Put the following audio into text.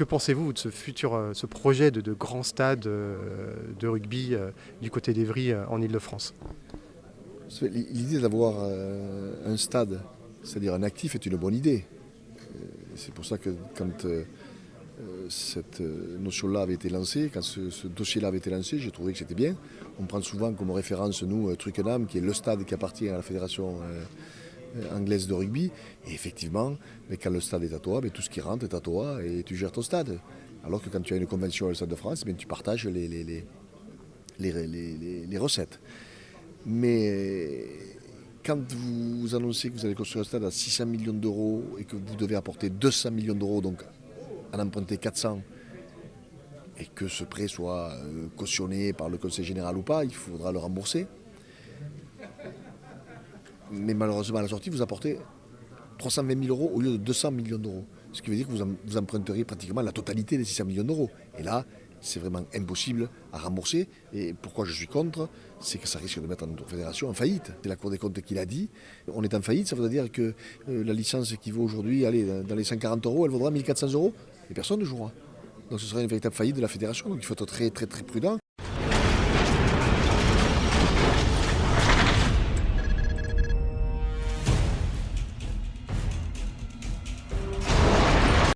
Que pensez-vous de ce futur, ce projet de grand stade de rugby du côté d'Evry en Île-de-France? L'idée d'avoir un stade, c'est-à-dire un actif, est une bonne idée. C'est pour ça que quand cette notion-là avait été lancée, quand ce dossier-là avait été lancé, j'ai trouvé que c'était bien. On prend souvent comme référence, nous, Twickenham, qui est le stade qui appartient à la fédération anglaise de rugby. Et effectivement, mais quand le stade est à toi, tout ce qui rentre est à toi et tu gères ton stade. Alors que quand tu as une convention avec le Stade de France, tu partages les recettes. Mais quand vous annoncez que vous allez construire un stade à 600 millions d'euros et que vous devez apporter 200 millions d'euros, donc en emprunter 400, et que ce prêt soit cautionné par le Conseil général ou pas, il faudra le rembourser. Mais malheureusement, à la sortie, vous apportez 320 000 euros au lieu de 200 millions d'euros. Ce qui veut dire que vous emprunteriez pratiquement la totalité des 600 millions d'euros. Et là, c'est vraiment impossible à rembourser. Et pourquoi je suis contre, c'est que ça risque de mettre notre fédération en faillite. C'est la Cour des comptes qui l'a dit. On est en faillite, ça veut dire que la licence qui vaut aujourd'hui, allez, dans les 140 euros, elle vaudra 1400 euros. Et personne ne jouera. Donc ce serait une véritable faillite de la fédération. Donc il faut être très très très prudent.